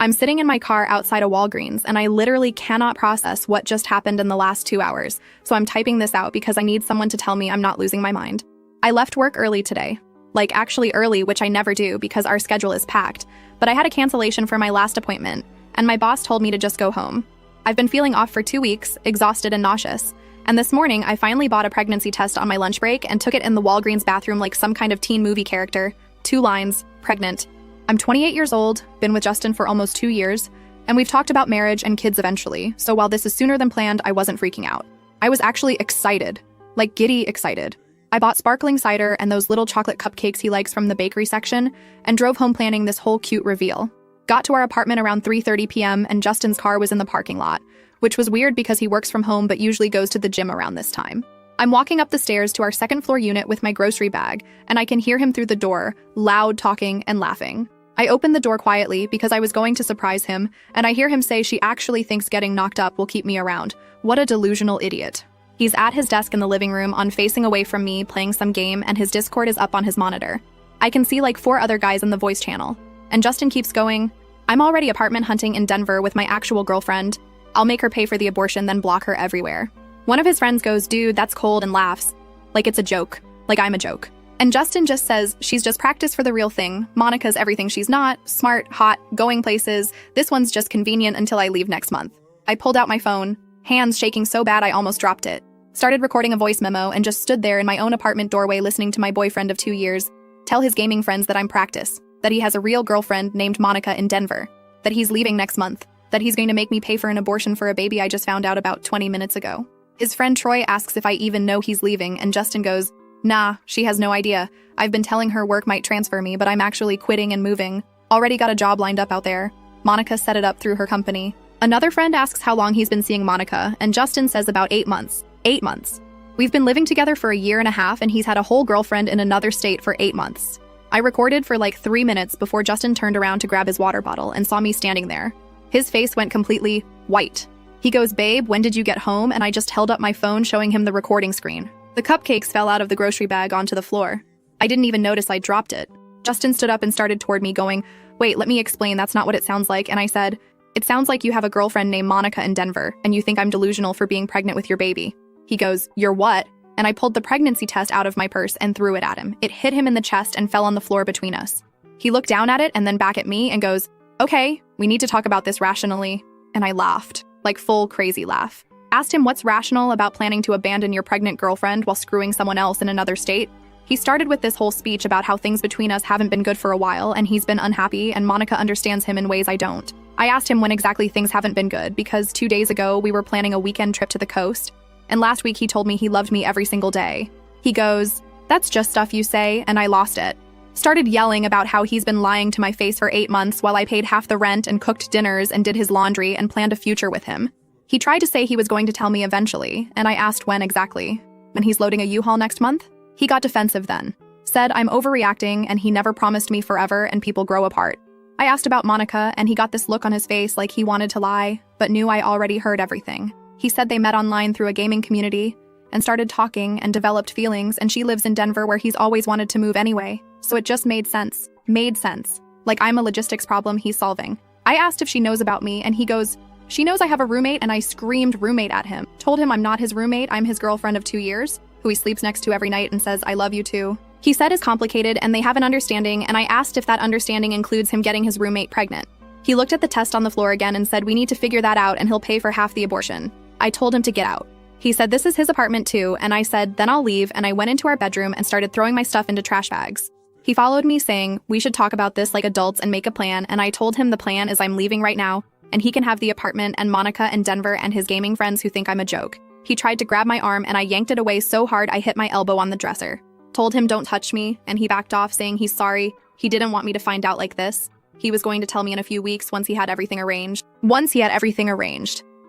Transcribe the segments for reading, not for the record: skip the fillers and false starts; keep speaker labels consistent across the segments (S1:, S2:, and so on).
S1: I'm sitting in my car outside a Walgreens, and I literally cannot process what just happened in the last 2 hours, so I'm typing this out because I need someone to tell me I'm not losing my mind. I left work early today. Like, actually early, which I never do because our schedule is packed, but I had a cancellation for my last appointment, and my boss told me to just go home. I've been feeling off for 2 weeks, exhausted and nauseous, and this morning I finally bought a pregnancy test on my lunch break and took it in the Walgreens bathroom like some kind of teen movie character. 2 lines, pregnant. I'm 28 years old, been with Justin for almost 2 years, and we've talked about marriage and kids eventually, so while this is sooner than planned, I wasn't freaking out. I was actually excited, like giddy excited. I bought sparkling cider and those little chocolate cupcakes he likes from the bakery section and drove home planning this whole cute reveal. Got to our apartment around 3:30 p.m. and Justin's car was in the parking lot, which was weird because he works from home but usually goes to the gym around this time. I'm walking up the stairs to our second floor unit with my grocery bag, and I can hear him through the door, loud talking and laughing. I open the door quietly because I was going to surprise him, and I hear him say she actually thinks getting knocked up will keep me around. What a delusional idiot. He's at his desk in the living room facing away from me playing some game, and his Discord is up on his monitor. I can see like 4 other guys in the voice channel. And Justin keeps going, I'm already apartment hunting in Denver with my actual girlfriend. I'll make her pay for the abortion, then block her everywhere. One of his friends goes, dude, that's cold, and laughs. Like it's a joke. Like I'm a joke. And Justin just says, she's just practice for the real thing. Monica's everything she's not, smart, hot, going places. This one's just convenient until I leave next month. I pulled out my phone, hands shaking so bad I almost dropped it. Started recording a voice memo and just stood there in my own apartment doorway listening to my boyfriend of 2 years tell his gaming friends that I'm practice, that he has a real girlfriend named Monica in Denver, that he's leaving next month, that he's going to make me pay for an abortion for a baby I just found out about 20 minutes ago. His friend Troy asks if I even know he's leaving, and Justin goes, nah, she has no idea. I've been telling her work might transfer me, but I'm actually quitting and moving. Already got a job lined up out there. Monica set it up through her company. Another friend asks how long he's been seeing Monica, and Justin says about 8 months. 8 months. We've been living together for 1.5 years, and he's had a whole girlfriend in another state for 8 months. I recorded for like 3 minutes before Justin turned around to grab his water bottle and saw me standing there. His face went completely white. He goes, babe, when did you get home? And I just held up my phone showing him the recording screen. The cupcakes fell out of the grocery bag onto the floor. I didn't even notice I dropped it. Justin stood up and started toward me going, wait, let me explain, that's not what it sounds like. And I said, it sounds like you have a girlfriend named Monica in Denver, and you think I'm delusional for being pregnant with your baby. He goes, you're what? And I pulled the pregnancy test out of my purse and threw it at him. It hit him in the chest and fell on the floor between us. He looked down at it and then back at me and goes, okay, we need to talk about this rationally. And I laughed, like full crazy laugh. Asked him what's rational about planning to abandon your pregnant girlfriend while screwing someone else in another state. He started with this whole speech about how things between us haven't been good for a while and he's been unhappy and Monica understands him in ways I don't. I asked him when exactly things haven't been good because 2 days ago we were planning a weekend trip to the coast. And last week he told me he loved me every single day. He goes, that's just stuff you say, and I lost it. Started yelling about how he's been lying to my face for 8 months while I paid half the rent and cooked dinners and did his laundry and planned a future with him. He tried to say he was going to tell me eventually, and I asked when exactly. When he's loading a U-Haul next month? He got defensive then. Said I'm overreacting and he never promised me forever and people grow apart. I asked about Monica and he got this look on his face like he wanted to lie, but knew I already heard everything. He said they met online through a gaming community and started talking and developed feelings, and she lives in Denver where he's always wanted to move anyway. So it just made sense. Made sense. Like I'm a logistics problem he's solving. I asked if she knows about me and he goes, she knows I have a roommate, and I screamed roommate at him. Told him I'm not his roommate, I'm his girlfriend of 2 years, who he sleeps next to every night and says I love you too. He said is complicated and they have an understanding, and I asked if that understanding includes him getting his roommate pregnant. He looked at the test on the floor again and said we need to figure that out and he'll pay for half the abortion. I told him to get out. He said this is his apartment too, and I said then I'll leave, and I went into our bedroom and started throwing my stuff into trash bags. He followed me saying we should talk about this like adults and make a plan, and I told him the plan is I'm leaving right now, and he can have the apartment and Monica and Denver and his gaming friends who think I'm a joke. He tried to grab my arm and I yanked it away so hard I hit my elbow on the dresser. Told him don't touch me, and he backed off saying he's sorry. He didn't want me to find out like this. He was going to tell me in a few weeks once he had everything arranged.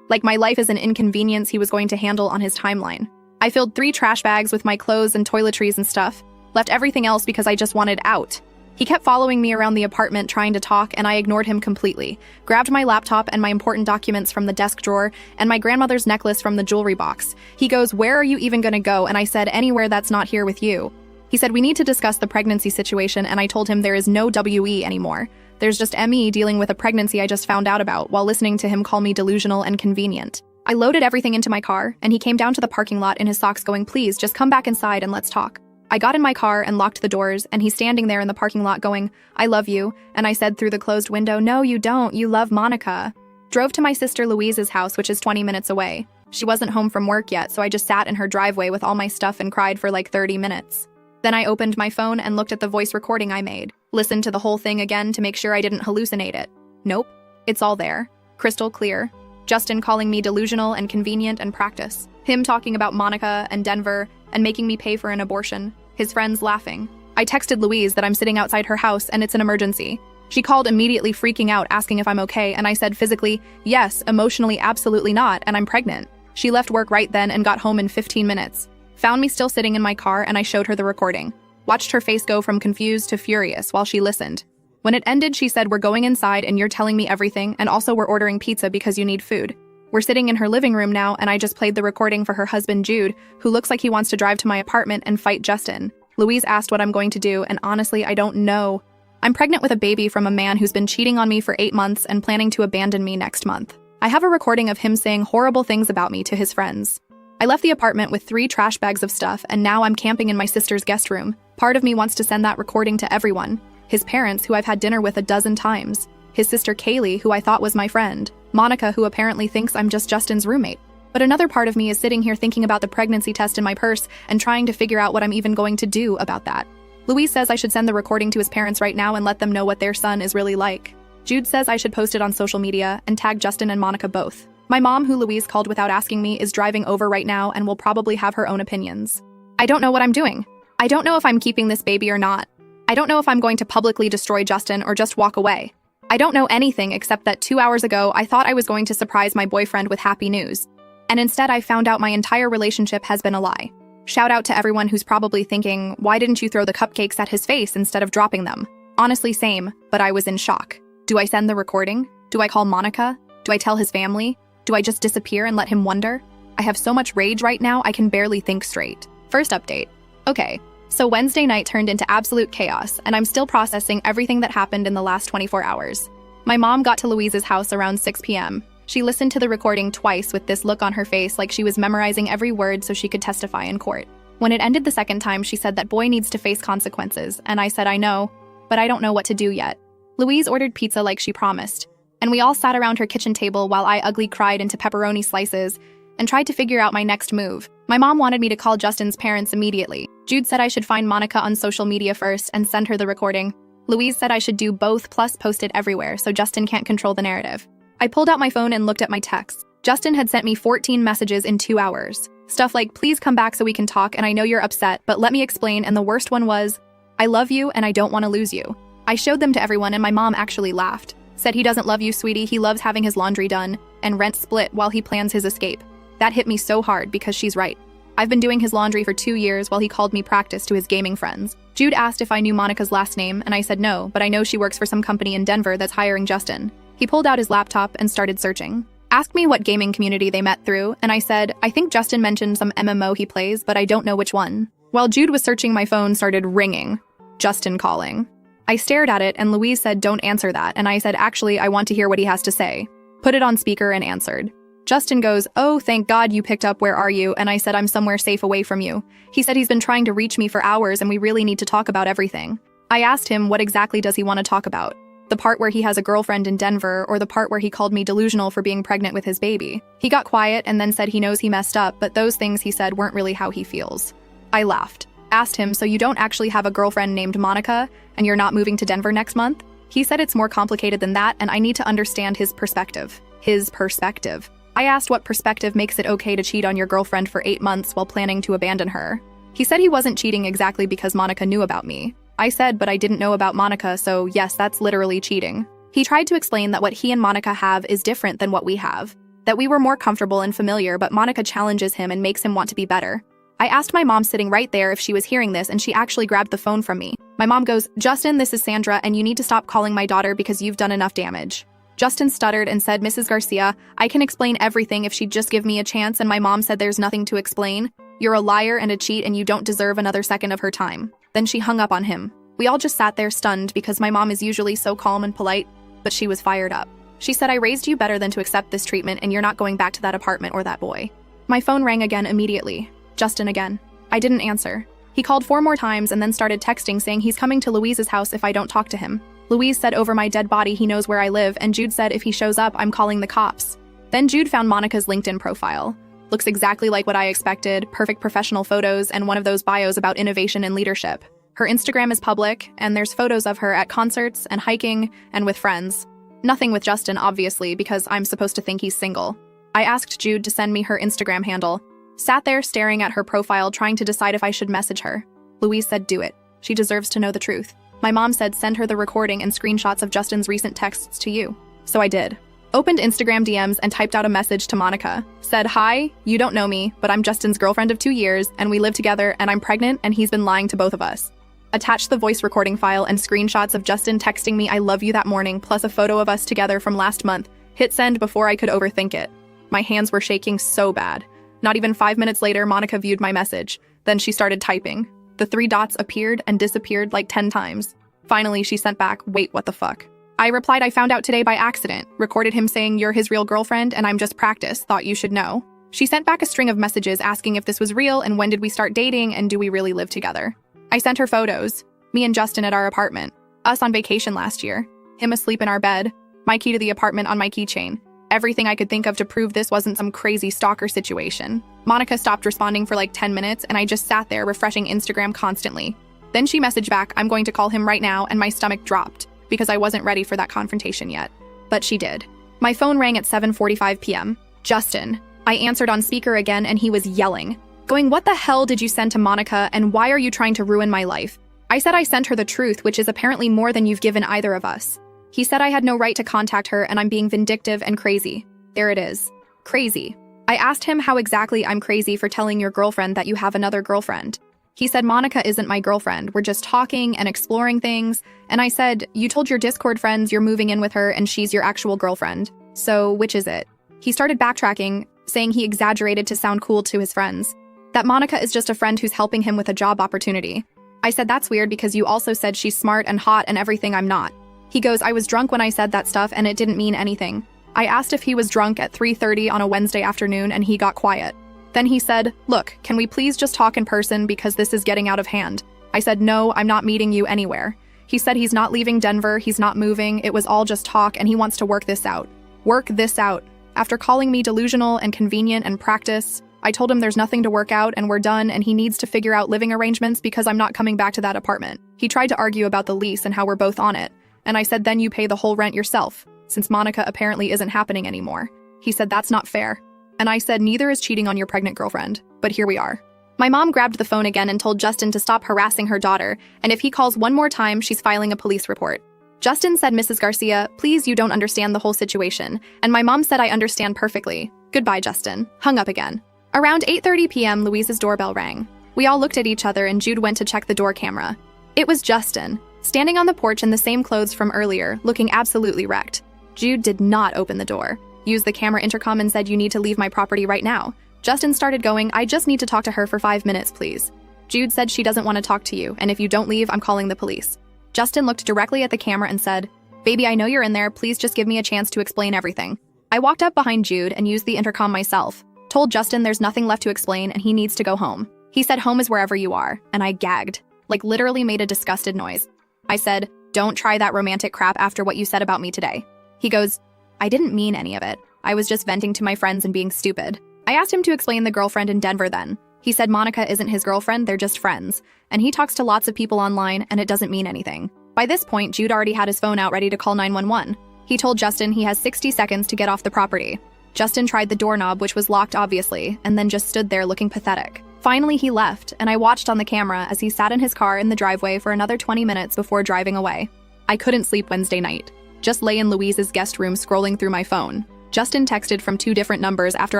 S1: Like my life is an inconvenience he was going to handle on his timeline. I filled 3 trash bags with my clothes and toiletries and stuff. Left everything else because I just wanted out. He kept following me around the apartment trying to talk, and I ignored him completely. Grabbed my laptop and my important documents from the desk drawer and my grandmother's necklace from the jewelry box. He goes, where are you even gonna go? And I said, anywhere that's not here with you. He said, we need to discuss the pregnancy situation, and I told him there is no WE anymore. There's just me dealing with a pregnancy I just found out about while listening to him call me delusional and convenient. I loaded everything into my car, and he came down to the parking lot in his socks going, "Please, just come back inside and let's talk." I got in my car and locked the doors, and he's standing there in the parking lot going, "I love you," and I said through the closed window, "No, you don't, you love Monica." Drove to my sister Louise's house, which is 20 minutes away. She wasn't home from work yet, so I just sat in her driveway with all my stuff and cried for like 30 minutes. Then I opened my phone and looked at the voice recording I made, listened to the whole thing again to make sure I didn't hallucinate it. Nope, it's all there, crystal clear. Justin calling me delusional and convenient and practice. Him talking about Monica and Denver and making me pay for an abortion. His friends laughing. I texted Louise that I'm sitting outside her house and it's an emergency. She called immediately freaking out, asking if I'm okay, and I said physically, yes, emotionally, absolutely not, and I'm pregnant. She left work right then and got home in 15 minutes. Found me still sitting in my car and I showed her the recording. Watched her face go from confused to furious while she listened. When it ended, she said, "We're going inside and you're telling me everything, and also we're ordering pizza because you need food." We're sitting in her living room now, and I just played the recording for her husband Jude, who looks like he wants to drive to my apartment and fight Justin. Louise asked what I'm going to do, and honestly, I don't know. I'm pregnant with a baby from a man who's been cheating on me for 8 months and planning to abandon me next month. I have a recording of him saying horrible things about me to his friends. I left the apartment with 3 trash bags of stuff, and now I'm camping in my sister's guest room. Part of me wants to send that recording to everyone. His parents, who I've had dinner with a dozen times. His sister Kaylee, who I thought was my friend. Monica, who apparently thinks I'm just Justin's roommate. But another part of me is sitting here thinking about the pregnancy test in my purse and trying to figure out what I'm even going to do about that. Louise says I should send the recording to his parents right now and let them know what their son is really like. Jude says I should post it on social media and tag Justin and Monica both. My mom, who Louise called without asking me, is driving over right now and will probably have her own opinions. I don't know what I'm doing. I don't know if I'm keeping this baby or not. I don't know if I'm going to publicly destroy Justin or just walk away. I don't know anything except that 2 hours ago I thought I was going to surprise my boyfriend with happy news. And instead I found out my entire relationship has been a lie. Shout out to everyone who's probably thinking, why didn't you throw the cupcakes at his face instead of dropping them? Honestly, same, but I was in shock. Do I send the recording? Do I call Monica? Do I tell his family? Do I just disappear and let him wonder? I have so much rage right now I can barely think straight. First update. Okay. So Wednesday night turned into absolute chaos, and I'm still processing everything that happened in the last 24 hours. My mom got to Louise's house around 6 p.m. She listened to the recording twice with this look on her face like she was memorizing every word so she could testify in court. When it ended the second time, she said that boy needs to face consequences, and I said I know, but I don't know what to do yet. Louise ordered pizza like she promised, and we all sat around her kitchen table while I ugly cried into pepperoni slices and tried to figure out my next move. My mom wanted me to call Justin's parents immediately. Jude said I should find Monica on social media first and send her the recording. Louise said I should do both plus post it everywhere so Justin can't control the narrative. I pulled out my phone and looked at my texts. Justin had sent me 14 messages in 2 hours. Stuff like, please come back so we can talk and I know you're upset, but let me explain, and the worst one was, I love you and I don't want to lose you. I showed them to everyone and my mom actually laughed. Said he doesn't love you, sweetie, he loves having his laundry done and rent split while he plans his escape. That hit me so hard because she's right. I've been doing his laundry for 2 years while he called me practice to his gaming friends. Jude asked if I knew Monica's last name, and I said no, but I know she works for some company in Denver that's hiring Justin. He pulled out his laptop and started searching. Asked me what gaming community they met through, and I said, I think Justin mentioned some MMO he plays, but I don't know which one. While Jude was searching, my phone started ringing. Justin calling. I stared at it, and Louise said, don't answer that, and I said, actually, I want to hear what he has to say. Put it on speaker and answered. Justin goes, oh, thank God you picked up, where are you? And I said, I'm somewhere safe away from you. He said he's been trying to reach me for hours and we really need to talk about everything. I asked him what exactly does he want to talk about? The part where he has a girlfriend in Denver or the part where he called me delusional for being pregnant with his baby? He got quiet and then said he knows he messed up, but those things he said weren't really how he feels. I laughed. Asked him, so you don't actually have a girlfriend named Monica and you're not moving to Denver next month? He said it's more complicated than that and I need to understand his perspective. His perspective. I asked what perspective makes it okay to cheat on your girlfriend for 8 months while planning to abandon her. He said he wasn't cheating exactly because Monica knew about me. I said, but I didn't know about Monica, so yes, that's literally cheating. He tried to explain that what he and Monica have is different than what we have. That we were more comfortable and familiar, but Monica challenges him and makes him want to be better. I asked my mom sitting right there if she was hearing this, and she actually grabbed the phone from me. My mom goes, Justin, this is Sandra, and you need to stop calling my daughter because you've done enough damage. Justin stuttered and said, Mrs. Garcia, I can explain everything if she'd just give me a chance, and my mom said there's nothing to explain. You're a liar and a cheat and you don't deserve another second of her time. Then she hung up on him. We all just sat there stunned because my mom is usually so calm and polite, but she was fired up. She said, I raised you better than to accept this treatment and you're not going back to that apartment or that boy. My phone rang again immediately. Justin again. I didn't answer. He called 4 more times and then started texting saying he's coming to Louise's house if I don't talk to him. Louise said over my dead body he knows where I live, and Jude said if he shows up, I'm calling the cops. Then Jude found Monica's LinkedIn profile. Looks exactly like what I expected, perfect professional photos and one of those bios about innovation and leadership. Her Instagram is public, and there's photos of her at concerts and hiking and with friends. Nothing with Justin, obviously, because I'm supposed to think he's single. I asked Jude to send me her Instagram handle. Sat there staring at her profile trying to decide if I should message her. Louise said do it. She deserves to know the truth. My mom said send her the recording and screenshots of Justin's recent texts to you. So I did. Opened Instagram DMs and typed out a message to Monica. Said, hi, you don't know me, but I'm Justin's girlfriend of 2 years, and we live together, and I'm pregnant, and he's been lying to both of us. Attached the voice recording file and screenshots of Justin texting me I love you that morning, plus a photo of us together from last month. Hit send before I could overthink it. My hands were shaking so bad. Not even 5 minutes later, Monica viewed my message. Then she started typing. The 3 dots appeared and disappeared like 10 times. Finally, she sent back, wait, what the fuck? I replied, I found out today by accident. Recorded him saying you're his real girlfriend and I'm just practice, thought you should know. She sent back a string of messages asking if this was real and when did we start dating and do we really live together. I sent her photos. Me and Justin at our apartment. Us on vacation last year. Him asleep in our bed. My key to the apartment on my keychain. Everything I could think of to prove this wasn't some crazy stalker situation. Monica stopped responding for like 10 minutes and I just sat there refreshing Instagram constantly. Then she messaged back, I'm going to call him right now, and my stomach dropped because I wasn't ready for that confrontation yet. But she did. My phone rang at 7:45 p.m. Justin. I answered on speaker again and he was yelling. Going, what the hell did you send to Monica and why are you trying to ruin my life? I said I sent her the truth, which is apparently more than you've given either of us. He said I had no right to contact her and I'm being vindictive and crazy. There it is. Crazy. I asked him how exactly I'm crazy for telling your girlfriend that you have another girlfriend. He said Monica isn't my girlfriend, we're just talking and exploring things, and I said, you told your Discord friends you're moving in with her and she's your actual girlfriend. So, which is it? He started backtracking, saying he exaggerated to sound cool to his friends. That Monica is just a friend who's helping him with a job opportunity. I said that's weird because you also said she's smart and hot and everything I'm not. He goes, I was drunk when I said that stuff and it didn't mean anything. I asked if he was drunk at 3:30 on a Wednesday afternoon and he got quiet. Then he said, look, can we please just talk in person because this is getting out of hand? I said, no, I'm not meeting you anywhere. He said he's not leaving Denver, he's not moving, it was all just talk and he wants to work this out. Work this out. After calling me delusional and convenient and practice, I told him there's nothing to work out and we're done and he needs to figure out living arrangements because I'm not coming back to that apartment. He tried to argue about the lease and how we're both on it. And I said then you pay the whole rent yourself, since Monica apparently isn't happening anymore. He said that's not fair. And I said neither is cheating on your pregnant girlfriend. But here we are. My mom grabbed the phone again and told Justin to stop harassing her daughter, and if he calls one more time, she's filing a police report. Justin said, Mrs. Garcia, please, you don't understand the whole situation. And my mom said I understand perfectly. Goodbye, Justin. Hung up again. Around 8:30 p.m., Louise's doorbell rang. We all looked at each other and Jude went to check the door camera. It was Justin, standing on the porch in the same clothes from earlier, looking absolutely wrecked. Jude did not open the door. Used the camera intercom and said, you need to leave my property right now. Justin started going, I just need to talk to her for 5 minutes, please. Jude said she doesn't want to talk to you, and if you don't leave, I'm calling the police. Justin looked directly at the camera and said, baby, I know you're in there, please just give me a chance to explain everything. I walked up behind Jude and used the intercom myself. Told Justin there's nothing left to explain and he needs to go home. He said home is wherever you are, and I gagged, like literally made a disgusted noise. I said, don't try that romantic crap after what you said about me today. He goes, I didn't mean any of it. I was just venting to my friends and being stupid. I asked him to explain the girlfriend in Denver then. He said Monica isn't his girlfriend, they're just friends. And he talks to lots of people online and it doesn't mean anything. By this point, Jude already had his phone out ready to call 911. He told Justin he has 60 seconds to get off the property. Justin tried the doorknob, which was locked obviously, and then just stood there looking pathetic. Finally, he left, and I watched on the camera as he sat in his car in the driveway for another 20 minutes before driving away. I couldn't sleep Wednesday night. Just lay in Louise's guest room scrolling through my phone. Justin texted from 2 different numbers after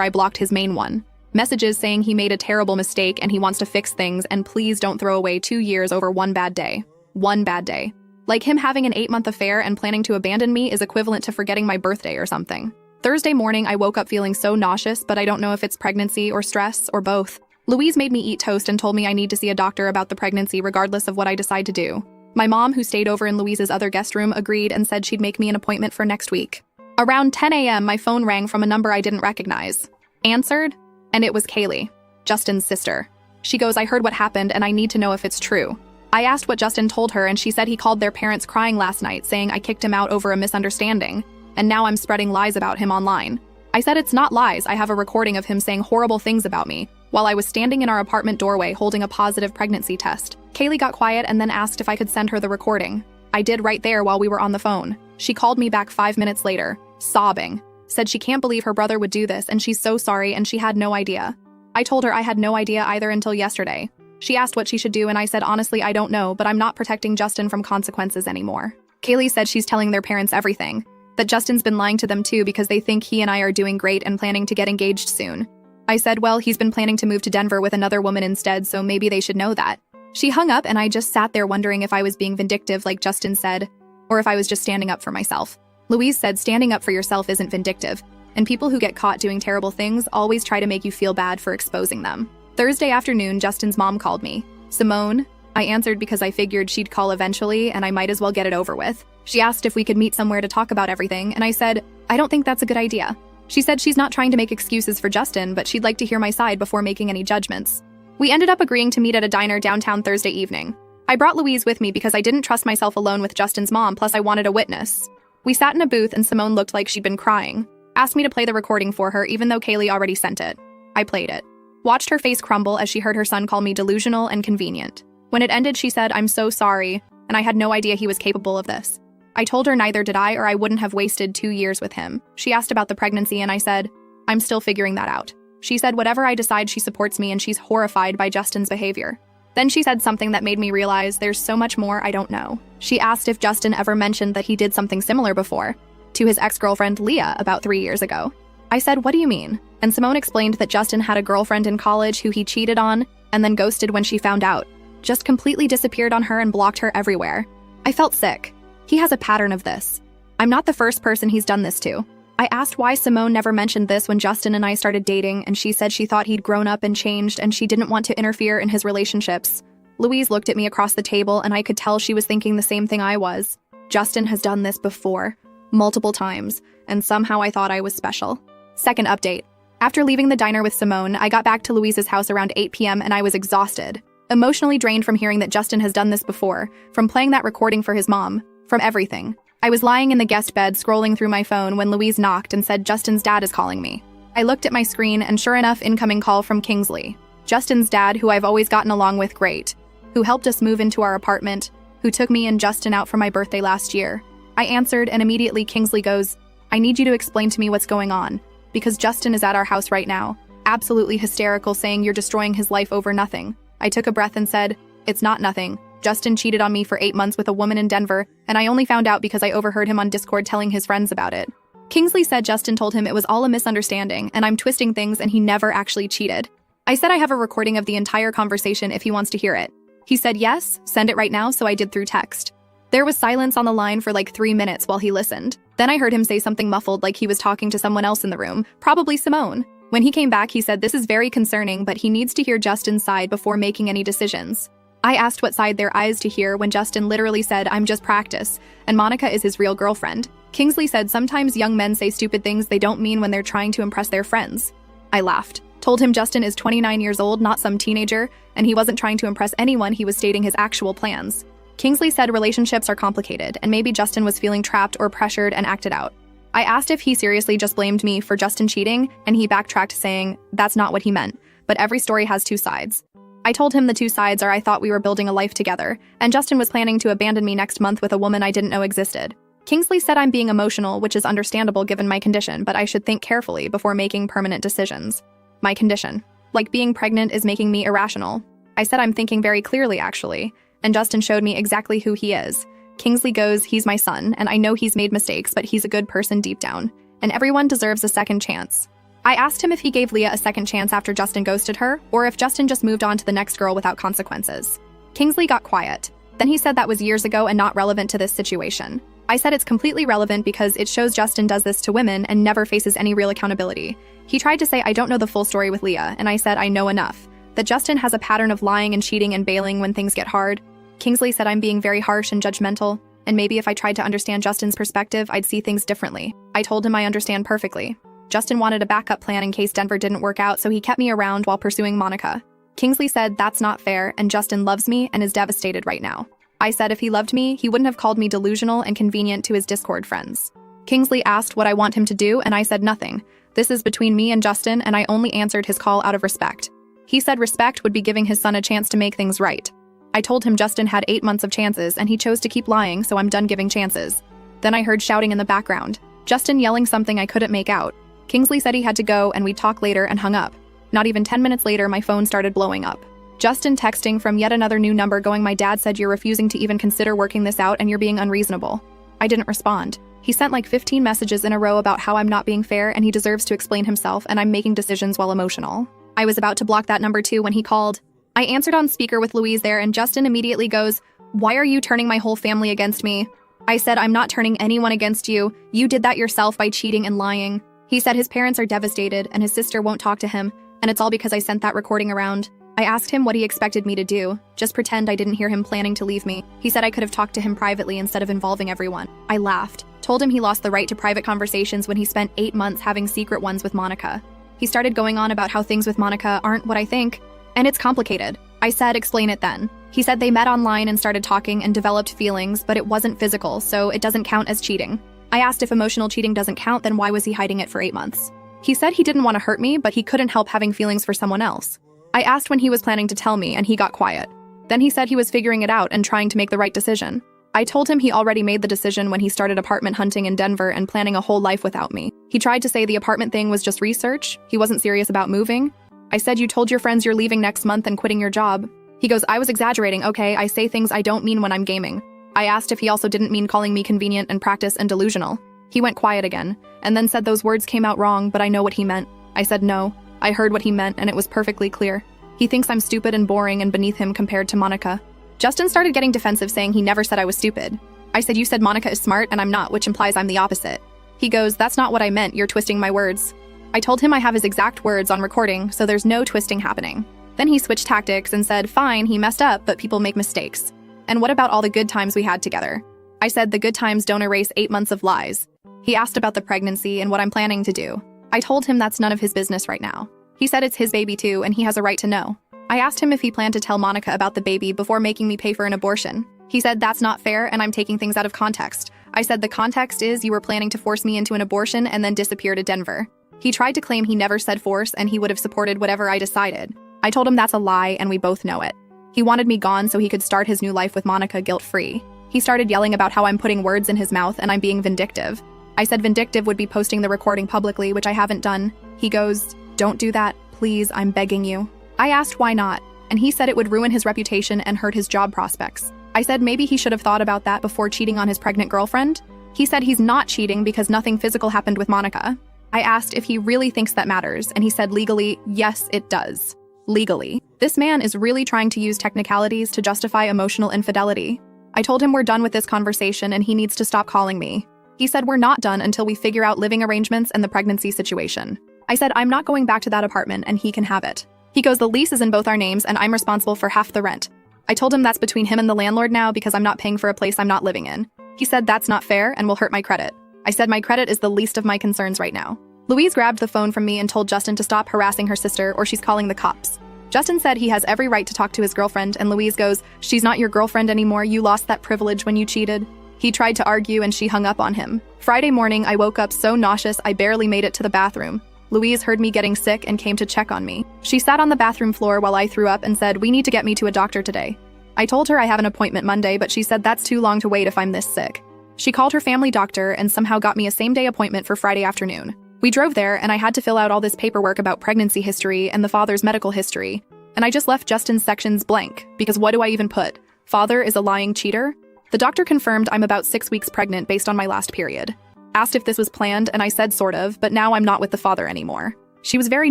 S1: I blocked his main one. Messages saying he made a terrible mistake and he wants to fix things and please don't throw away 2 years over one bad day. One bad day. Like him having an 8-month affair and planning to abandon me is equivalent to forgetting my birthday or something. Thursday morning, I woke up feeling so nauseous, but I don't know if it's pregnancy or stress or both. Louise made me eat toast and told me I need to see a doctor about the pregnancy regardless of what I decide to do. My mom, who stayed over in Louise's other guest room, agreed and said she'd make me an appointment for next week. Around 10 a.m., my phone rang from a number I didn't recognize. Answered, and it was Kaylee, Justin's sister. She goes, "I heard what happened and I need to know if it's true." I asked what Justin told her and she said he called their parents crying last night saying I kicked him out over a misunderstanding, and now I'm spreading lies about him online. I said it's not lies, I have a recording of him saying horrible things about me while I was standing in our apartment doorway holding a positive pregnancy test. Kaylee got quiet and then asked if I could send her the recording. I did right there while we were on the phone. She called me back 5 minutes later, sobbing, said she can't believe her brother would do this and she's so sorry and she had no idea. I told her I had no idea either until yesterday. She asked what she should do and I said honestly I don't know, but I'm not protecting Justin from consequences anymore. Kaylee said she's telling their parents everything, that Justin's been lying to them too because they think he and I are doing great and planning to get engaged soon. I said, well, he's been planning to move to Denver with another woman instead, so maybe they should know that. She hung up and I just sat there wondering if I was being vindictive like Justin said, or if I was just standing up for myself. Louise said standing up for yourself isn't vindictive, and people who get caught doing terrible things always try to make you feel bad for exposing them. Thursday afternoon, Justin's mom called me. Simone? I answered because I figured she'd call eventually and I might as well get it over with. She asked if we could meet somewhere to talk about everything, and I said, I don't think that's a good idea. She said she's not trying to make excuses for Justin, but she'd like to hear my side before making any judgments. We ended up agreeing to meet at a diner downtown Thursday evening. I brought Louise with me because I didn't trust myself alone with Justin's mom, plus I wanted a witness. We sat in a booth and Simone looked like she'd been crying. Asked me to play the recording for her even though Kaylee already sent it. I played it. Watched her face crumble as she heard her son call me delusional and convenient. When it ended, she said, I'm so sorry, and I had no idea he was capable of this. I told her neither did I, or I wouldn't have wasted 2 years with him. She asked about the pregnancy and I said, I'm still figuring that out. She said whatever I decide, she supports me and she's horrified by Justin's behavior. Then she said something that made me realize there's so much more I don't know. She asked if Justin ever mentioned that he did something similar before, to his ex-girlfriend Leah about 3 years ago. I said, what do you mean? And Simone explained that Justin had a girlfriend in college who he cheated on and then ghosted when she found out. Just completely disappeared on her and blocked her everywhere. I felt sick. He has a pattern of this. I'm not the first person he's done this to. I asked why Simone never mentioned this when Justin and I started dating, and she said she thought he'd grown up and changed and she didn't want to interfere in his relationships. Louise looked at me across the table and I could tell she was thinking the same thing I was. Justin has done this before, multiple times, and somehow I thought I was special. Second update. After leaving the diner with Simone, I got back to Louise's house around 8 p.m. and I was exhausted. Emotionally drained from hearing that Justin has done this before, from playing that recording for his mom, from everything. I was lying in the guest bed scrolling through my phone when Louise knocked and said Justin's dad is calling me. I looked at my screen and sure enough, incoming call from Kingsley. Justin's dad, who I've always gotten along with great, who helped us move into our apartment, who took me and Justin out for my birthday last year. I answered and immediately Kingsley goes, I need you to explain to me what's going on, because Justin is at our house right now, absolutely hysterical, saying you're destroying his life over nothing. I took a breath and said, it's not nothing. Justin cheated on me for 8 months with a woman in Denver, and I only found out because I overheard him on Discord telling his friends about it. Kingsley said Justin told him it was all a misunderstanding, and I'm twisting things and he never actually cheated. I said I have a recording of the entire conversation if he wants to hear it. He said yes, send it right now, so I did through text. There was silence on the line for like 3 minutes while he listened. Then I heard him say something muffled like he was talking to someone else in the room, probably Simone. When he came back, he said this is very concerning, but he needs to hear Justin's side before making any decisions. I asked what side their eyes to hear when Justin literally said, I'm just practice, and Monica is his real girlfriend. Kingsley said sometimes young men say stupid things they don't mean when they're trying to impress their friends. I laughed. Told him Justin is 29 years old, not some teenager, and he wasn't trying to impress anyone, he was stating his actual plans. Kingsley said relationships are complicated, and maybe Justin was feeling trapped or pressured and acted out. I asked if he seriously just blamed me for Justin cheating, and he backtracked saying, that's not what he meant, but every story has two sides. I told him the two sides are I thought we were building a life together, and Justin was planning to abandon me next month with a woman I didn't know existed. Kingsley said I'm being emotional, which is understandable given my condition, but I should think carefully before making permanent decisions. My condition. Like being pregnant is making me irrational. I said I'm thinking very clearly, actually, and Justin showed me exactly who he is. Kingsley goes, he's my son, and I know he's made mistakes, but he's a good person deep down, and everyone deserves a second chance. I asked him if he gave Leah a second chance after Justin ghosted her, or if Justin just moved on to the next girl without consequences. Kingsley got quiet. Then he said that was years ago and not relevant to this situation. I said it's completely relevant because it shows Justin does this to women and never faces any real accountability. He tried to say I don't know the full story with Leah, and I said I know enough. That Justin has a pattern of lying and cheating and bailing when things get hard. Kingsley said I'm being very harsh and judgmental, and maybe if I tried to understand Justin's perspective, I'd see things differently. I told him I understand perfectly. Justin wanted a backup plan in case Denver didn't work out, so he kept me around while pursuing Monica. Kingsley said that's not fair, and Justin loves me and is devastated right now. I said if he loved me, he wouldn't have called me delusional and convenient to his Discord friends. Kingsley asked what I want him to do, and I said nothing. This is between me and Justin, and I only answered his call out of respect. He said respect would be giving his son a chance to make things right. I told him Justin had 8 months of chances, and he chose to keep lying, so I'm done giving chances. Then I heard shouting in the background. Justin yelling something I couldn't make out. Kingsley said he had to go and we'd talk later and hung up. Not even 10 minutes later, my phone started blowing up. Justin texting from yet another new number going, "My dad said you're refusing to even consider working this out and you're being unreasonable." I didn't respond. He sent like 15 messages in a row about how I'm not being fair and he deserves to explain himself and I'm making decisions while emotional. I was about to block that number too when he called. I answered on speaker with Louise there and Justin immediately goes, "Why are you turning my whole family against me?" I said, "I'm not turning anyone against you. You did that yourself by cheating and lying." He said his parents are devastated and his sister won't talk to him, and it's all because I sent that recording around. I asked him what he expected me to do, just pretend I didn't hear him planning to leave me. He said I could have talked to him privately instead of involving everyone. I laughed, told him he lost the right to private conversations when he spent 8 months having secret ones with Monica. He started going on about how things with Monica aren't what I think, and it's complicated. I said, "Explain it then." He said they met online and started talking and developed feelings, but it wasn't physical, so it doesn't count as cheating. I asked if emotional cheating doesn't count, then why was he hiding it for 8 months? He said he didn't want to hurt me, but he couldn't help having feelings for someone else. I asked when he was planning to tell me, and he got quiet. Then he said he was figuring it out and trying to make the right decision. I told him he already made the decision when he started apartment hunting in Denver and planning a whole life without me. He tried to say the apartment thing was just research. He wasn't serious about moving. I said, "You told your friends you're leaving next month and quitting your job." He goes, "I was exaggerating, okay? I say things I don't mean when I'm gaming." I asked if he also didn't mean calling me convenient and practice and delusional. He went quiet again, and then said those words came out wrong, but I know what he meant. I said no. I heard what he meant, and it was perfectly clear. He thinks I'm stupid and boring and beneath him compared to Monica. Justin started getting defensive, saying he never said I was stupid. I said, "You said Monica is smart, and I'm not, which implies I'm the opposite." He goes, "That's not what I meant, you're twisting my words." I told him I have his exact words on recording, so there's no twisting happening. Then he switched tactics and said, "Fine, he messed up, but people make mistakes. And what about all the good times we had together?" I said the good times don't erase 8 months of lies. He asked about the pregnancy and what I'm planning to do. I told him that's none of his business right now. He said it's his baby too, and he has a right to know. I asked him if he planned to tell Monica about the baby before making me pay for an abortion. He said that's not fair and I'm taking things out of context. I said the context is you were planning to force me into an abortion and then disappear to Denver. He tried to claim he never said force and he would have supported whatever I decided. I told him that's a lie and we both know it. He wanted me gone so he could start his new life with Monica guilt-free. He started yelling about how I'm putting words in his mouth and I'm being vindictive. I said vindictive would be posting the recording publicly, which I haven't done. He goes, "Don't do that, please, I'm begging you." I asked why not, and he said it would ruin his reputation and hurt his job prospects. I said maybe he should have thought about that before cheating on his pregnant girlfriend. He said he's not cheating because nothing physical happened with Monica. I asked if he really thinks that matters, and he said legally, yes, it does. Legally. This man is really trying to use technicalities to justify emotional infidelity. I told him we're done with this conversation and he needs to stop calling me. He said we're not done until we figure out living arrangements and the pregnancy situation. I said I'm not going back to that apartment and he can have it. He goes, "The lease is in both our names and I'm responsible for half the rent." I told him that's between him and the landlord now because I'm not paying for a place I'm not living in. He said that's not fair and will hurt my credit. I said my credit is the least of my concerns right now. Louise grabbed the phone from me and told Justin to stop harassing her sister or she's calling the cops. Justin said he has every right to talk to his girlfriend, and Louise goes, "She's not your girlfriend anymore, you lost that privilege when you cheated." He tried to argue and she hung up on him. Friday morning, I woke up so nauseous I barely made it to the bathroom. Louise heard me getting sick and came to check on me. She sat on the bathroom floor while I threw up and said, "We need to get me to a doctor today." I told her I have an appointment Monday, but she said that's too long to wait if I'm this sick. She called her family doctor and somehow got me a same-day appointment for Friday afternoon. We drove there and I had to fill out all this paperwork about pregnancy history and the father's medical history. And I just left Justin's sections blank, because what do I even put? Father is a lying cheater? The doctor confirmed I'm about 6 weeks pregnant based on my last period. Asked if this was planned, and I said sort of, but now I'm not with the father anymore. She was very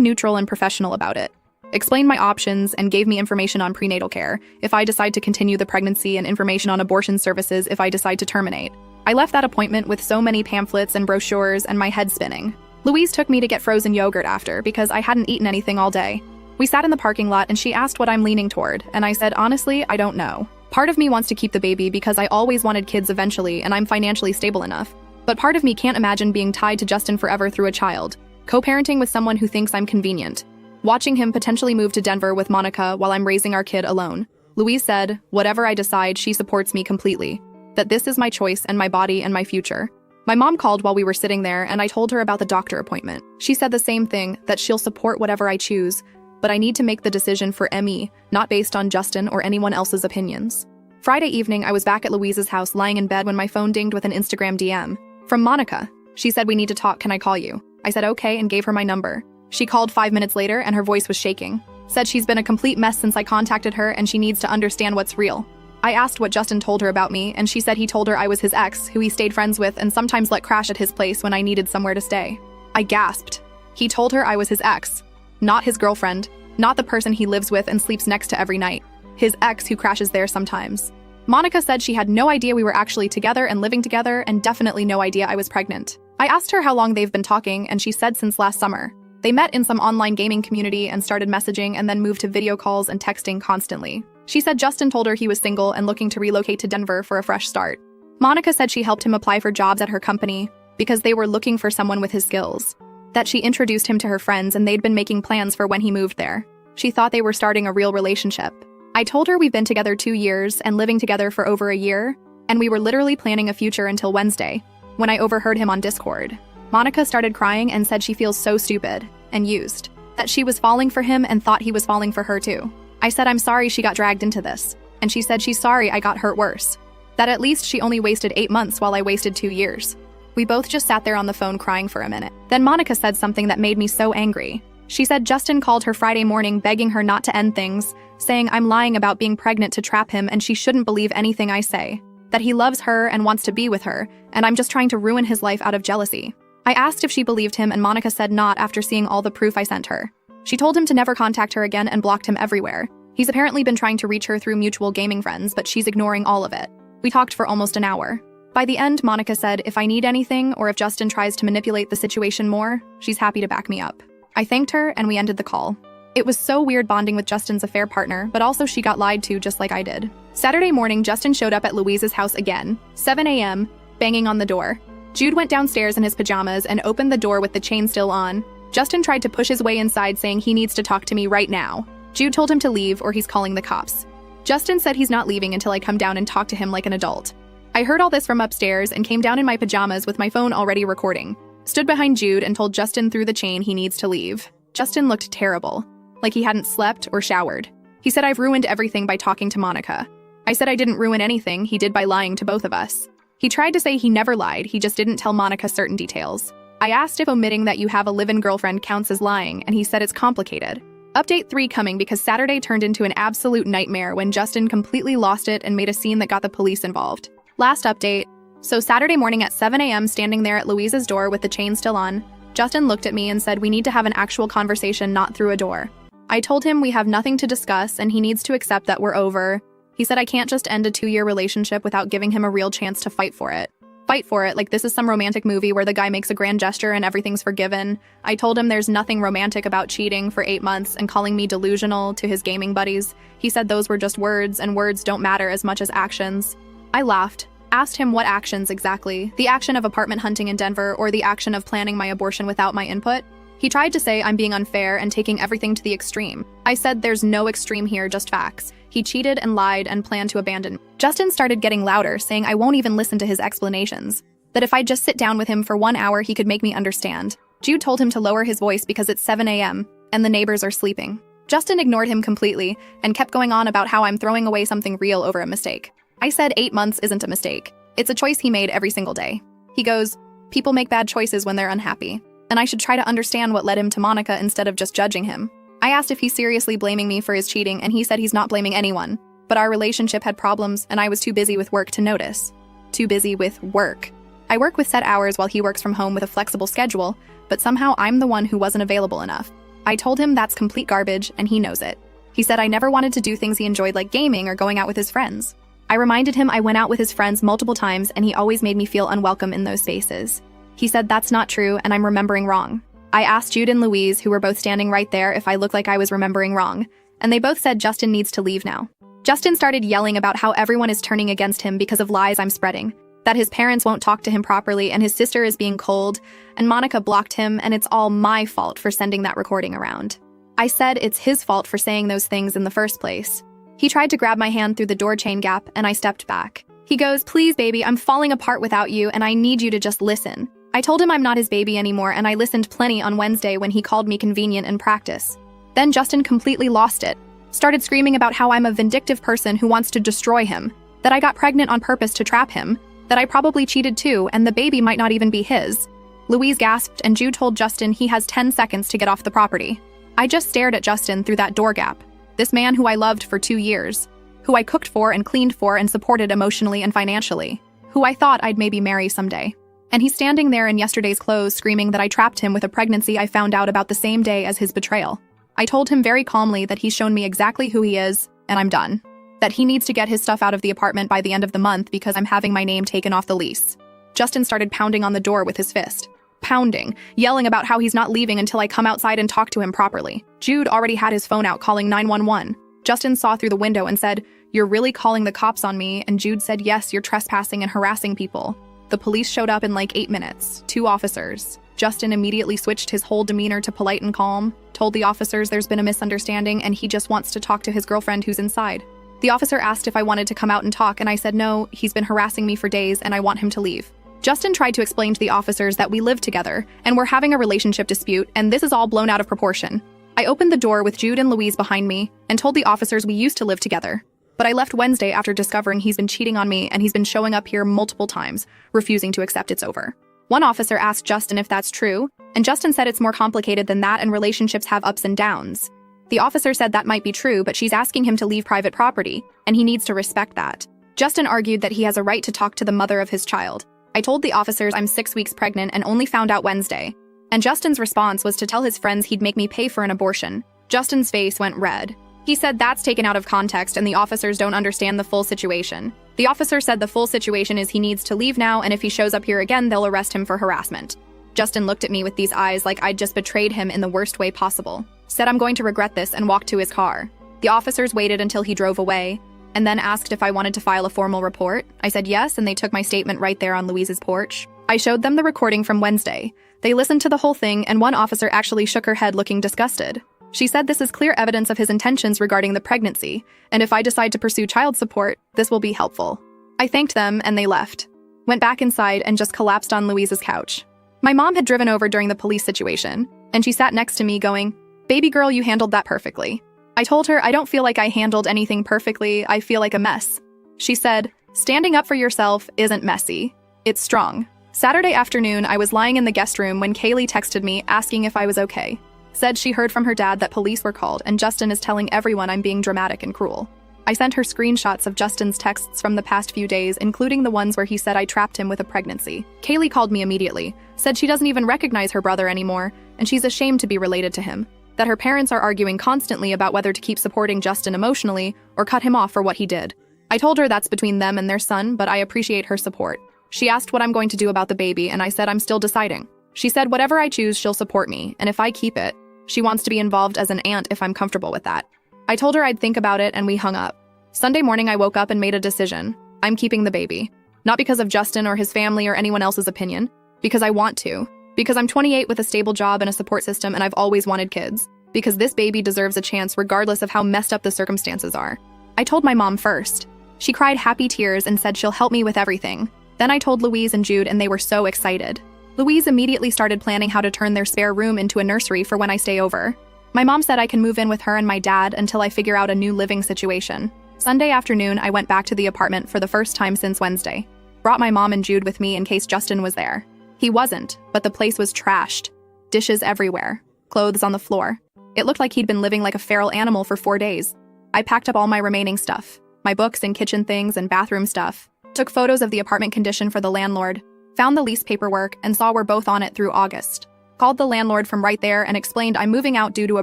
S1: neutral and professional about it. Explained my options and gave me information on prenatal care if I decide to continue the pregnancy and information on abortion services if I decide to terminate. I left that appointment with so many pamphlets and brochures and my head spinning. Louise took me to get frozen yogurt after because I hadn't eaten anything all day. We sat in the parking lot and she asked what I'm leaning toward, and I said, honestly, I don't know. Part of me wants to keep the baby because I always wanted kids eventually and I'm financially stable enough. But part of me can't imagine being tied to Justin forever through a child, co-parenting with someone who thinks I'm convenient, watching him potentially move to Denver with Monica while I'm raising our kid alone. Louise said, whatever I decide, she supports me completely, that this is my choice and my body and my future. My mom called while we were sitting there and I told her about the doctor appointment. She said the same thing, that she'll support whatever I choose, but I need to make the decision for me, not based on Justin or anyone else's opinions. Friday evening, I was back at Louise's house lying in bed when my phone dinged with an Instagram DM from Monica. She said, we need to talk, can I call you? I said okay and gave her my number. She called 5 minutes later and her voice was shaking. Said she's been a complete mess since I contacted her and she needs to understand what's real. I asked what Justin told her about me and she said he told her I was his ex, who he stayed friends with and sometimes let crash at his place when I needed somewhere to stay. I gasped. He told her I was his ex, not his girlfriend, not the person he lives with and sleeps next to every night. His ex who crashes there sometimes. Monica said she had no idea we were actually together and living together and definitely no idea I was pregnant. I asked her how long they've been talking and she said since last summer. They met in some online gaming community and started messaging and then moved to video calls and texting constantly. She said Justin told her he was single and looking to relocate to Denver for a fresh start. Monica said she helped him apply for jobs at her company because they were looking for someone with his skills. That she introduced him to her friends and they'd been making plans for when he moved there. She thought they were starting a real relationship. I told her we've been together 2 years and living together for over a year, and we were literally planning a future until Wednesday, when I overheard him on Discord. Monica started crying and said she feels so stupid and used, that she was falling for him and thought he was falling for her too. I said I'm sorry she got dragged into this, and she said she's sorry I got hurt worse. That at least she only wasted 8 months while I wasted 2 years. We both just sat there on the phone crying for a minute. Then Monica said something that made me so angry. She said Justin called her Friday morning begging her not to end things, saying I'm lying about being pregnant to trap him and she shouldn't believe anything I say. That he loves her and wants to be with her, and I'm just trying to ruin his life out of jealousy. I asked if she believed him and Monica said not after seeing all the proof I sent her. She told him to never contact her again and blocked him everywhere. He's apparently been trying to reach her through mutual gaming friends, but she's ignoring all of it. We talked for almost an hour. By the end, Monica said if I need anything or if Justin tries to manipulate the situation more, she's happy to back me up. I thanked her and we ended the call. It was so weird bonding with Justin's affair partner, but also she got lied to just like I did. Saturday morning, Justin showed up at Louise's house again, 7 a.m., banging on the door. Jude went downstairs in his pajamas and opened the door with the chain still on. Justin tried to push his way inside saying he needs to talk to me right now. Jude told him to leave or he's calling the cops. Justin said he's not leaving until I come down and talk to him like an adult. I heard all this from upstairs and came down in my pajamas with my phone already recording. Stood behind Jude and told Justin through the chain he needs to leave. Justin looked terrible, like he hadn't slept or showered. He said I've ruined everything by talking to Monica. I said I didn't ruin anything, he did by lying to both of us. He tried to say he never lied, he just didn't tell Monica certain details. I asked if omitting that you have a live-in girlfriend counts as lying, and he said it's complicated. Update 3 coming because Saturday turned into an absolute nightmare when Justin completely lost it and made a scene that got the police involved. Last update. So Saturday morning at 7 a.m. standing there at Louise's door with the chain still on, Justin looked at me and said we need to have an actual conversation, not through a door. I told him we have nothing to discuss and he needs to accept that we're over. He said I can't just end a 2-year relationship without giving him a real chance to fight for it. Fight for it like this is some romantic movie where the guy makes a grand gesture and everything's forgiven. I told him there's nothing romantic about cheating for 8 months and calling me delusional to his gaming buddies. He said those were just words and words don't matter as much as actions. I laughed. Asked him what actions exactly, the action of apartment hunting in Denver or the action of planning my abortion without my input. He tried to say I'm being unfair and taking everything to the extreme. I said there's no extreme here, just facts. He cheated and lied and planned to abandon me. Justin started getting louder, saying I won't even listen to his explanations. That if I just sit down with him for 1 hour, he could make me understand. Jude told him to lower his voice because it's 7 a.m. and the neighbors are sleeping. Justin ignored him completely and kept going on about how I'm throwing away something real over a mistake. I said 8 months isn't a mistake. It's a choice he made every single day. He goes, people make bad choices when they're unhappy, and I should try to understand what led him to Monica instead of just judging him. I asked if he's seriously blaming me for his cheating, and he said he's not blaming anyone, but our relationship had problems and I was too busy with work to notice. Too busy with work. I work with set hours while he works from home with a flexible schedule, but somehow I'm the one who wasn't available enough. I told him that's complete garbage, and he knows it. He said I never wanted to do things he enjoyed like gaming or going out with his friends. I reminded him I went out with his friends multiple times and he always made me feel unwelcome in those spaces. He said that's not true and I'm remembering wrong. I asked Jude and Louise, who were both standing right there, if I looked like I was remembering wrong, and they both said Justin needs to leave now. Justin started yelling about how everyone is turning against him because of lies I'm spreading, that his parents won't talk to him properly and his sister is being cold, and Monica blocked him and it's all my fault for sending that recording around. I said it's his fault for saying those things in the first place. He tried to grab my hand through the door chain gap and I stepped back. He goes, "Please, baby, I'm falling apart without you and I need you to just listen." I told him I'm not his baby anymore and I listened plenty on Wednesday when he called me convenient in practice. Then Justin completely lost it. Started screaming about how I'm a vindictive person who wants to destroy him, that I got pregnant on purpose to trap him, that I probably cheated too and the baby might not even be his. Louise gasped and Jude told Justin he has 10 seconds to get off the property. I just stared at Justin through that door gap. This man who I loved for 2 years, who I cooked for and cleaned for and supported emotionally and financially, who I thought I'd maybe marry someday. And he's standing there in yesterday's clothes screaming that I trapped him with a pregnancy I found out about the same day as his betrayal. I told him very calmly that he's shown me exactly who he is, and I'm done. That he needs to get his stuff out of the apartment by the end of the month because I'm having my name taken off the lease. Justin started pounding on the door with his fist. Pounding, yelling about how he's not leaving until I come outside and talk to him properly. Jude already had his phone out calling 911. Justin saw through the window and said, "You're really calling the cops on me?" And Jude said, "Yes, you're trespassing and harassing people." The police showed up in like 8 minutes, 2 officers. Justin immediately switched his whole demeanor to polite and calm, told the officers there's been a misunderstanding and he just wants to talk to his girlfriend who's inside. The officer asked if I wanted to come out and talk and I said no, he's been harassing me for days and I want him to leave. Justin tried to explain to the officers that we live together and we're having a relationship dispute and this is all blown out of proportion. I opened the door with Jude and Louise behind me and told the officers we used to live together. But I left Wednesday after discovering he's been cheating on me and he's been showing up here multiple times, refusing to accept it's over. One officer asked Justin if that's true, and Justin said it's more complicated than that and relationships have ups and downs. The officer said that might be true, but she's asking him to leave private property, and he needs to respect that. Justin argued that he has a right to talk to the mother of his child. I told the officers I'm 6 weeks pregnant and only found out Wednesday. And Justin's response was to tell his friends he'd make me pay for an abortion. Justin's face went red. He said that's taken out of context and the officers don't understand the full situation. The officer said the full situation is he needs to leave now and if he shows up here again, they'll arrest him for harassment. Justin looked at me with these eyes like I'd just betrayed him in the worst way possible. Said I'm going to regret this and walked to his car. The officers waited until he drove away and then asked if I wanted to file a formal report. I said yes and they took my statement right there on Louise's porch. I showed them the recording from Wednesday. They listened to the whole thing and one officer actually shook her head looking disgusted. She said this is clear evidence of his intentions regarding the pregnancy, and if I decide to pursue child support, this will be helpful. I thanked them and they left. Went back inside and just collapsed on Louise's couch. My mom had driven over during the police situation, and she sat next to me going, "Baby girl, you handled that perfectly." I told her I don't feel like I handled anything perfectly, I feel like a mess. She said, "Standing up for yourself isn't messy, it's strong." Saturday afternoon, I was lying in the guest room when Kaylee texted me asking if I was okay. Said she heard from her dad that police were called and Justin is telling everyone I'm being dramatic and cruel. I sent her screenshots of Justin's texts from the past few days, including the ones where he said I trapped him with a pregnancy. Kaylee called me immediately, said she doesn't even recognize her brother anymore, and she's ashamed to be related to him, that her parents are arguing constantly about whether to keep supporting Justin emotionally or cut him off for what he did. I told her that's between them and their son, but I appreciate her support. She asked what I'm going to do about the baby, and I said I'm still deciding. She said whatever I choose, she'll support me, and if I keep it, she wants to be involved as an aunt if I'm comfortable with that. I told her I'd think about it and we hung up. Sunday morning I woke up and made a decision. I'm keeping the baby. Not because of Justin or his family or anyone else's opinion. Because I want to. Because I'm 28 with a stable job and a support system and I've always wanted kids. Because this baby deserves a chance regardless of how messed up the circumstances are. I told my mom first. She cried happy tears and said she'll help me with everything. Then I told Louise and Jude and they were so excited. Louise immediately started planning how to turn their spare room into a nursery for when I stay over. My mom said I can move in with her and my dad until I figure out a new living situation. Sunday afternoon, I went back to the apartment for the first time since Wednesday. Brought my mom and Jude with me in case Justin was there. He wasn't, but the place was trashed. Dishes everywhere. Clothes on the floor. It looked like he'd been living like a feral animal for 4 days. I packed up all my remaining stuff. My books and kitchen things and bathroom stuff. Took photos of the apartment condition for the landlord. Found the lease paperwork and saw we're both on it through August. Called the landlord from right there and explained I'm moving out due to a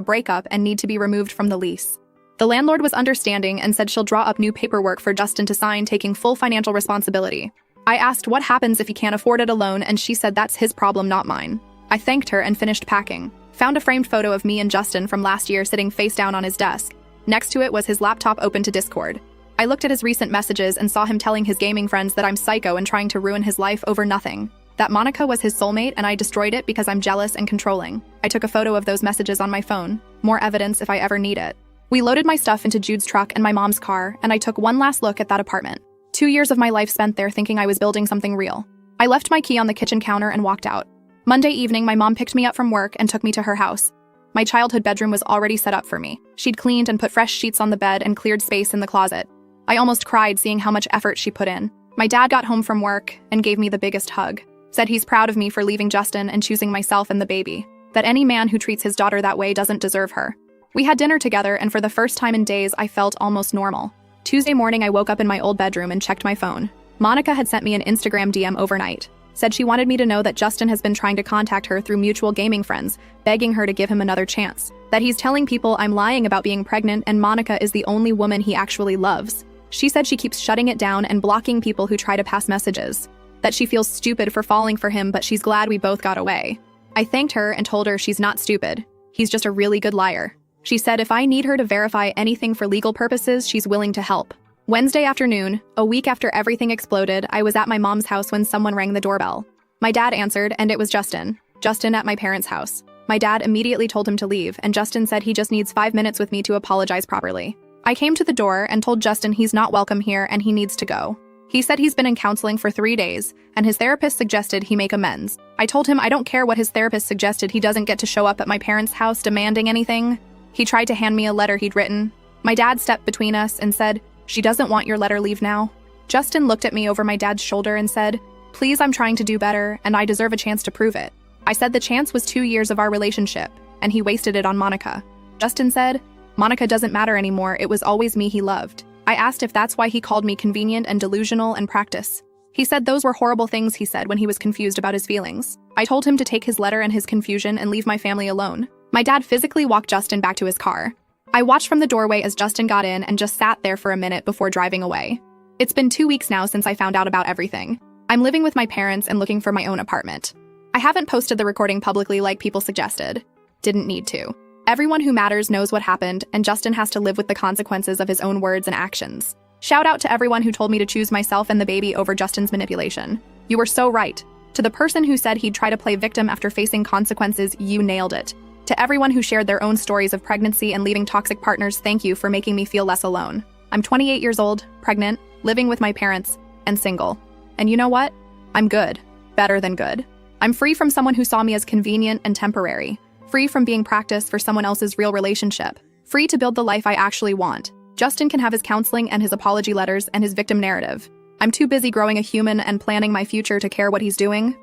S1: breakup and need to be removed from the lease. The landlord was understanding and said she'll draw up new paperwork for Justin to sign, taking full financial responsibility. I asked what happens if he can't afford it alone and she said that's his problem, not mine. I thanked her and finished packing. Found a framed photo of me and Justin from last year sitting face down on his desk. Next to it was his laptop open to Discord. I looked at his recent messages and saw him telling his gaming friends that I'm psycho and trying to ruin his life over nothing. That Monica was his soulmate and I destroyed it because I'm jealous and controlling. I took a photo of those messages on my phone. More evidence if I ever need it. We loaded my stuff into Jude's truck and my mom's car, and I took one last look at that apartment. 2 years of my life spent there thinking I was building something real. I left my key on the kitchen counter and walked out. Monday evening, my mom picked me up from work and took me to her house. My childhood bedroom was already set up for me. She'd cleaned and put fresh sheets on the bed and cleared space in the closet. I almost cried seeing how much effort she put in. My dad got home from work and gave me the biggest hug. Said he's proud of me for leaving Justin and choosing myself and the baby. That any man who treats his daughter that way doesn't deserve her. We had dinner together, and for the first time in days, I felt almost normal. Tuesday morning, I woke up in my old bedroom and checked my phone. Monica had sent me an Instagram DM overnight. Said she wanted me to know that Justin has been trying to contact her through mutual gaming friends, begging her to give him another chance. That he's telling people I'm lying about being pregnant and Monica is the only woman he actually loves. She said she keeps shutting it down and blocking people who try to pass messages. That she feels stupid for falling for him, but she's glad we both got away. I thanked her and told her she's not stupid. He's just a really good liar. She said if I need her to verify anything for legal purposes, she's willing to help. Wednesday afternoon, a week after everything exploded, I was at my mom's house when someone rang the doorbell. My dad answered, and it was Justin. Justin at my parents' house. My dad immediately told him to leave, and Justin said he just needs 5 minutes with me to apologize properly. I came to the door and told Justin he's not welcome here and he needs to go. He said he's been in counseling for 3 days, and his therapist suggested he make amends. I told him I don't care what his therapist suggested, he doesn't get to show up at my parents' house demanding anything. He tried to hand me a letter he'd written. My dad stepped between us and said, "She doesn't want your letter, leave now." Justin looked at me over my dad's shoulder and said, "Please, I'm trying to do better, and I deserve a chance to prove it." I said the chance was 2 years of our relationship, and he wasted it on Monica. Justin said, "Monica doesn't matter anymore, it was always me he loved." I asked if that's why he called me convenient and delusional and practice. He said those were horrible things he said when he was confused about his feelings. I told him to take his letter and his confusion and leave my family alone. My dad physically walked Justin back to his car. I watched from the doorway as Justin got in and just sat there for a minute before driving away. It's been 2 weeks now since I found out about everything. I'm living with my parents and looking for my own apartment. I haven't posted the recording publicly like people suggested. Didn't need to. Everyone who matters knows what happened, and Justin has to live with the consequences of his own words and actions. Shout out to everyone who told me to choose myself and the baby over Justin's manipulation. You were so right. To the person who said he'd try to play victim after facing consequences, you nailed it. To everyone who shared their own stories of pregnancy and leaving toxic partners, thank you for making me feel less alone. I'm 28 years old, pregnant, living with my parents, and single. And you know what? I'm good. Better than good. I'm free from someone who saw me as convenient and temporary. Free from being practiced for someone else's real relationship. Free to build the life I actually want. Justin can have his counseling and his apology letters and his victim narrative. I'm too busy growing a human and planning my future to care what he's doing.